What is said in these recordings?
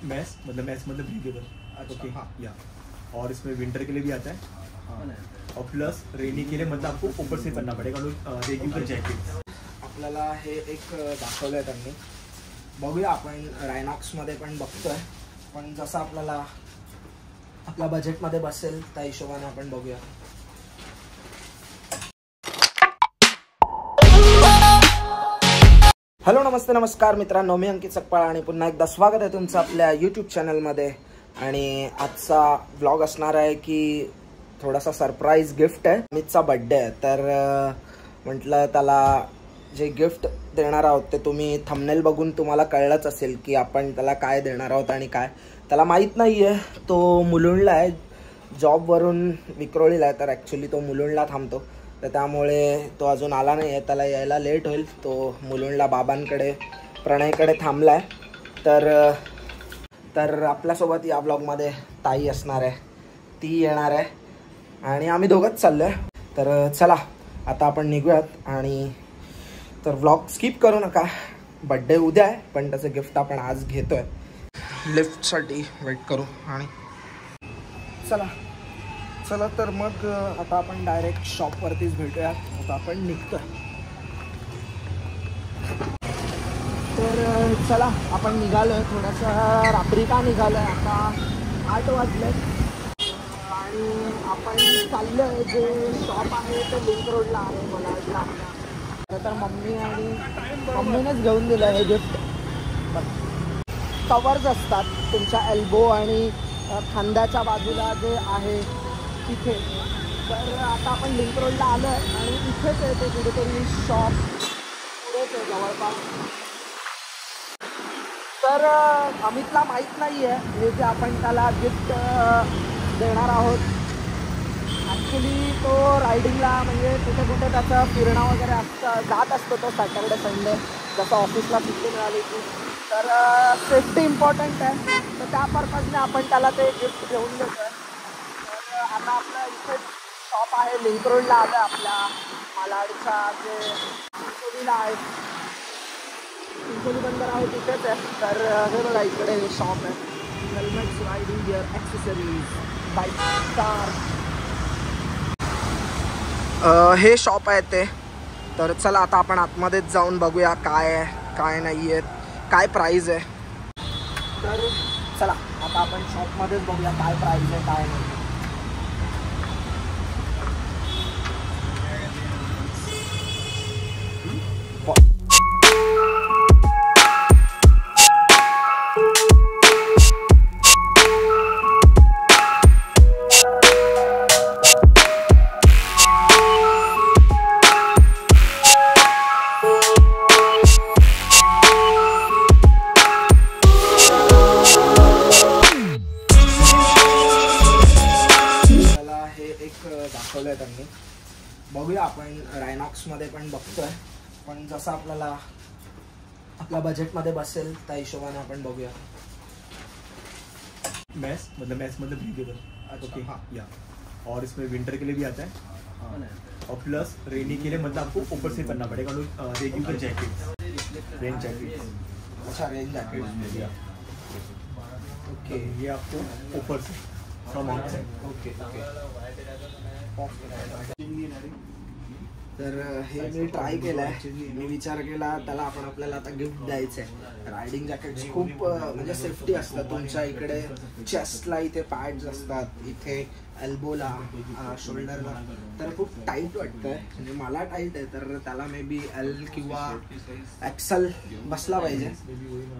मैस मतलब breathable. Okay हाँ या, और इसमें विंटर के लिए भी आता है और प्लस रेनी के लिए मतलब आपको ऊपर से करना पड़ेगा रेग्युलर जॅकेट। आपल्याला हे एक दाखवलं आहे त्यांनी, बघूया आपण रायनॉक्समध्ये पण बघतोय, पण जसं आपल्याला आपल्या बजेटमध्ये बसेल त्या हिशोबाने आपण बघूया। हॅलो नमस्ते नमस्कार मित्रांनो, मी अंकित सकपाळ आणि पुन्हा एकदा स्वागत आहे तुमचं आपल्या यूट्यूब चॅनलमध्ये। आणि आजचा व्लॉग असणार आहे की थोडासा सरप्राईज गिफ्ट आहे, अमितचा बर्थडे आहे, तर म्हटलं त्याला जे गिफ्ट देणार आहोत ते तुम्ही थंबनेल बघून तुम्हाला कळलंच असेल की आपण त्याला काय देणार आहोत आणि काय त्याला माहीत नाही आहे। तो मुलुंडला आहे, जॉबवरून विक्रोळीला आहे, तर ॲक्च्युली तो मुलुंडला थांबतो, तर त्यामुळे तो अजून आला नाही आहे, त्याला यायला लेट होईल। तो मुलुंडला बाबांकडे प्रणयकडे थांबला आहे। तर आपल्यासोबत या ब्लॉगमध्ये ताई असणार आहे, ती येणार आहे आणि आम्ही दोघंच चाललो आहे। तर चला आता आपण निघूयात, आणि तर व्लॉग स्किप करू नका। बड्डे उद्या आहे पण त्याचं गिफ्ट आपण आज घेतो आहे। लिफ्टसाठी वेट करू आणि चला तर मग आता आपण डायरेक्ट शॉपवरतीच भेटूया। आता आपण निघतो आहे, तर चला आपण निघालो आहे। थोडंसं रात्री का निघालो आहे, आता 8 वाजले आणि आपण चाललो आहे। जे शॉप आहे ते लिंक रोडला आहे मला, तर मम्मीनेच घेऊन दिलं हे गिफ्ट। कवर्स असतात तुमच्या एल्बो आणि खांद्याच्या बाजूला जे आहे तिथे। तर आता आपण लिंक रोडला आलो आहे आणि इथेच आहे ते कुठेतरी शॉप, पुढेच आहे जवळपास। तर अमितला माहीत नाही आहे हे जे आपण त्याला गिफ्ट देणार आहोत। ॲक्च्युली तो रायडिंगला म्हणजे कुठे कुठे त्याचं फिरणं वगैरे असतं, जात असतो तो सॅटर्डे संडे, जसं ऑफिसला सुट्टी मिळाली की। तर सेफ्टी इम्पॉर्टंट आहे, तर त्या पर्पजने आपण त्याला ते गिफ्ट घेऊन देतो आहे। तर आता आपलं इथे शॉप आहे, लिंक रोडला आलं आहे आपल्या मालाडच्या जे चिंचोलीला आहे, चिंचोली बंदर आहे तिथेच आहे। तर हे बघा इकडे शॉप आहे, helmets, riding gear, accessories, bike, car, हे शॉप आहे ते। तर चला आता आपण आतमध्येच जाऊन बघूया काय आहे काय नाही आहे, काय प्राईज आहे। तर चला आता आपण शॉपमध्येच बघूया काय प्राईज आहे काय नाही। दाखवलं आहे त्यांनी, बघूया आपण रायनॉक्समध्ये पण बघतोय, पण जसं आपल्याला आपल्या बजेटमध्ये बसेल त्या हिशोबाने आपण बघूया। मैस मतलब ब्रीदेबल। ओके हाँ या, और इसमें विंटर के लिए भी आता है और प्लस रेनी के लिए मतलब आपको ऊपर से करना पड़ेगा रेग्युलर जैकेट, रेन जैकेट। अच्छा रेन जैकेट या, ओके ये आपको ऊपर से फ्रॉम आउटसाइड। ओके तर हे मी ट्राय केलं आहे, मी विचार केला त्याला आपण आपल्याला आता गिफ्ट द्यायचं आहे। रायडिंग जॅकेट्स खूप म्हणजे सेफ्टी असतात तुमच्या इकडे, चेस्टला इथे पॅड्स असतात, इथे एल्बोला, शोल्डरला, तर खूप टाईट वाटतं आहे, म्हणजे मला टाईट आहे, तर त्याला मे बी एल किंवा एक्सेल बसला पाहिजे।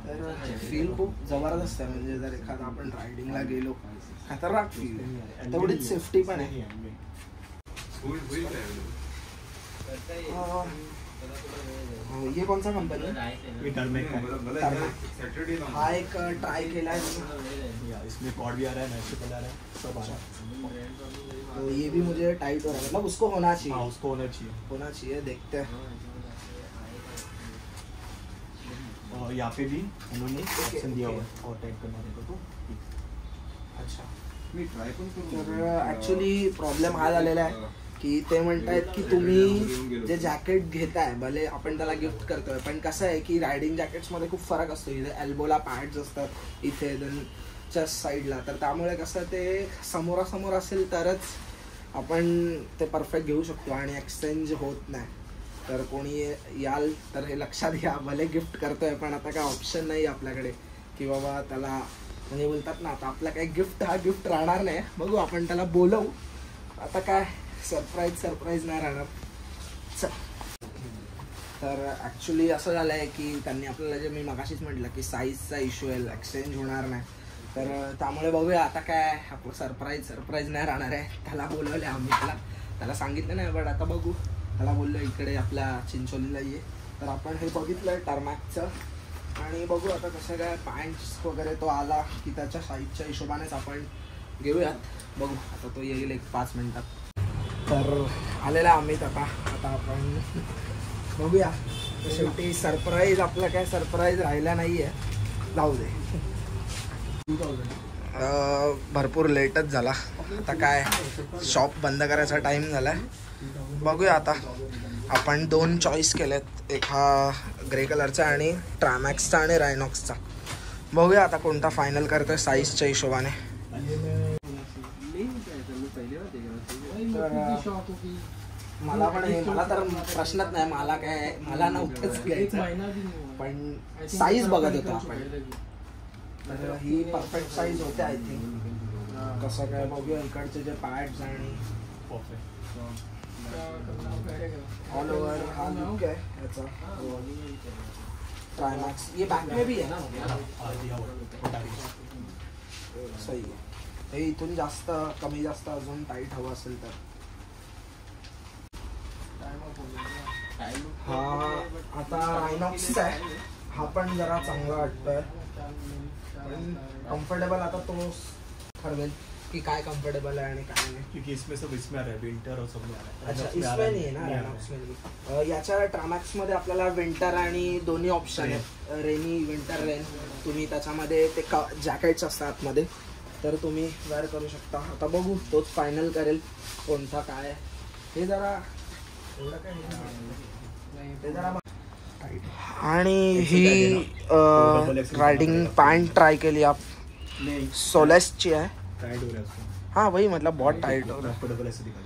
तर फील खूप जबरदस्त आहे, म्हणजे जर एखादा आपण रायडिंगला गेलो खतरनाक फील आहे, तेवढीच सेफ्टी पण आहे। ये कौन सा कंपनी है? ये टर्मेक है। हाँ एक ट्राई केला है, इसमें कॉर्ड भी आ रहा है, मैजिकल आ रहा है, सब आ रहा है। तो ये भी मुझे टाइट हो रहा है, मतलब उसको होना चाहिए। हाँ उसको होना चाहिए, देखते हैं। और यहाँ पे भी उन्होंने ऑप्शन दिया हुआ है और टाइट करने को, तो अच्छा। तर ॲक्च्युली प्रॉब्लेम हा झालेला आहे की ते म्हणतायत की तुम्ही जे जॅकेट घेताय भले आपण त्याला गिफ्ट करतोय, पण कसं आहे की रायडिंग जॅकेट्समध्ये खूप फरक असतो. इथे एल्बोला पॅड्स असतात, इथे चेस्ट साईडला, तर त्यामुळे कसं ते समोरासमोर असेल तरच आपण ते परफेक्ट घेऊ शकतो आणि एक्सचेंज होत नाही. तर कोणी याल तर हे लक्षात घ्या. भले गिफ्ट करतोय पण आता काय ऑप्शन नाही आपल्याकडे की बाबा त्याला म्हणजे बोलतात ना, आता आपला काही गिफ्ट हा गिफ्ट राहणार नाही. बघू आपण त्याला बोलवू, आता काय सरप्राईज नाही राहणार. तर ॲक्च्युली असं झालं आहे की त्यांनी आपल्याला जे मी मगाशीच म्हटलं की साईजचा इश्यू आहे, एक्सचेंज होणार नाही. तर त्यामुळे बघूया आता काय आपलं सरप्राईज नाही राहणार आहे. त्याला बोलवलं आम्ही, त्याला सांगितलं नाही, बट आता बघू. त्याला बोललो इकडे आपल्या चिंचोलीला ये. तर आपण हे बघितलं टर्मॅकचं आणि बघू आता कसं काय पॅन्ट्स वगैरे तो आला की त्याच्या साईजच्या हिशोबानेच आपण घेऊयात. बघू आता तो येईल 1-5 मिनिटात. तर आलेला आम्ही आता आपण बघूया. शेवटी सरप्राईज आपलं काय सरप्राईज राहिला नाही आहे, जाऊ दे. भरपूर लेटच झाला. आता काय शॉप बंद करायचा टाईम झाला आहे. बघूया आता. आपण 2 चॉईस केलेत, एक हा ग्रे कलरचा आणि ट्रामॅक्सचा आणि रायनॉक्सचा. बघूया आता कोणता फायनल करतोय साईजच्या हिशोबाने. मला तर प्रश्नच नाही, मला नव्हतंच घ्यायचं, पण साईज बघत होतो आपण. तर ही परफेक्ट साईज होते आय थिंक. कसं काय बघूया. इकडचे जे पॅड्स आणि ऑल ओवर हा लुक आहे याचा. ट्रायमॅक्स ये बैक में भी है ना, सही आहे. हे इथून जास्त कमी जास्त अजून टाईट हवं असेल तर. हा आता रायनॉक्सचा आहे, हा पण जरा चांगला वाटतोय. कम्फर्टेबल आता तो ठरवेल कि काय कम्फर्टेबल आहे आणि काय नाही. क्योंकि इसमें सब इसमें आ रहा है, विंटर और सब में आ रहा है. अच्छा इसमें नहीं है ना रायनॉक्स में. याच्या ट्रामॅक्स मध्ये आपल्याला विंटर आणि दोन्ही ऑप्शन आहेत, रेनी विंटर रेन. तुम्ही त्याच्यामध्ये ते जॅकेट्स असतात मध्ये, तर तुम्ही वेअर करू शकता. आता बघू, तोच फायनल करेल कोणता काय. हे जरा एवढं काय ते जरा. आणि ही राइडिंग पैंट ट्राई केली आप सोलेसची आहे. टाइट हो रहा है उसको. हाँ वही मतलब बहुत टाइट हो रहा कंफर्टेबल ऐसे दिखाई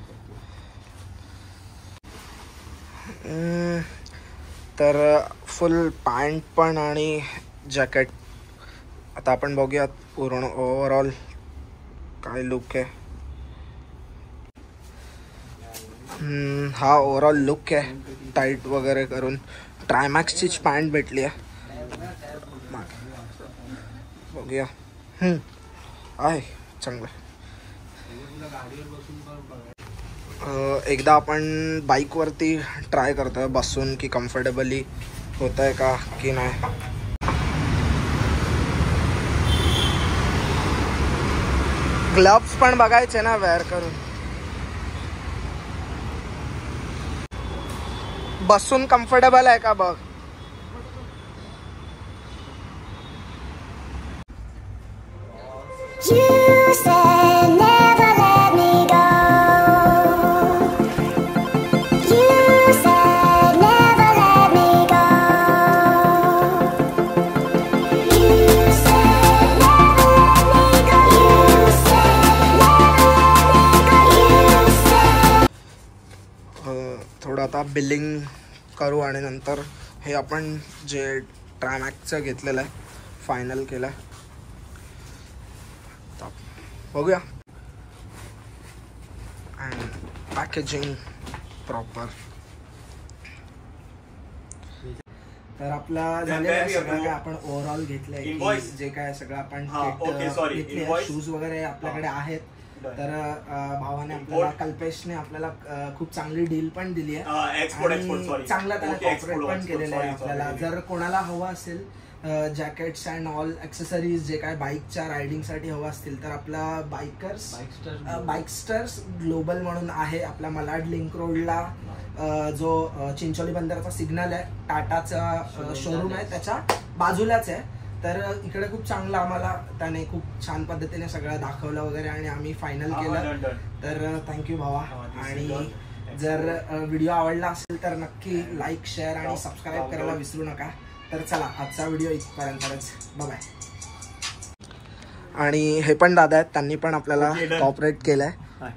है. तर फुल पॅन्ट पण आणि जॅकेट. आता आपण बघूयात पूर्ण ओव्हरऑल काय लुक आहे. हा ओव्हरऑल लुक आहे टाईट वगैरे करून. ट्रायमॅक्सचीच पॅन्ट भेटली आहे. बघूया. आहे चांगलं. एकदा आपण बाईकवरती ट्राय करतोय बसून की कम्फर्टेबली होत आहे का की नाही. ग्लव्स पण बघायचे ना वेअर करून. बसून कम्फर्टेबल आहे का बघ. थोडं आता बिलिंग करू आणि नंतर हे आपण जे ट्रायमॅक्सचं घेतलेलं आहे फायनल केलं आहे. बघूया. And packaging proper. तर आपला झालेलं सगळं काय आपण ओव्हरऑल घेतलंय, जे काय सगळं आपण घेतले. शूज वगैरे आपल्याकडे आहेत. तर भावाने आपल्याला, कल्पेशने आपल्याला खूप चांगली डील पण दिली आहे. चांगला त्याला कॉर्पोरेट पण केलेलं आहे आपल्याला. जर कोणाला हवं असेल जॅकेट्स अँड ऑल ॲक्सेसरीज जे काय बाईकच्या रायडिंगसाठी हवं असतील तर आपला बाईकस्टर्स ग्लोबल म्हणून आहे आपल्या मलाड लिंक रोडला, जो चिंचोली बंदराचा सिग्नल आहे, टाटाचा शोरूम आहे त्याच्या बाजूलाच आहे. तर इकडे खूप चांगलं आम्हाला त्याने खूप छान पद्धतीने सगळं दाखवलं वगैरे आणि आम्ही फायनल केलं. तर थँक्यू भावा. आणि जर व्हिडिओ आवडला असेल तर नक्की लाईक शेअर आणि सबस्क्राईब करायला विसरू नका. तर चला आजचा व्हिडिओ इथपर्यंतच. बाय. आणि हे पण दादा आहेत, त्यांनी पण आपल्याला कॉपरेट केलंय,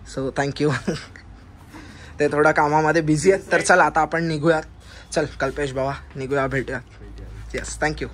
सो थँक्यू. ते थोडा कामामध्ये बिझी आहेत. तर चला आता आपण निघूयात. चल कल्पेश बाबा निघूया, भेटूयात. Yes, thank you.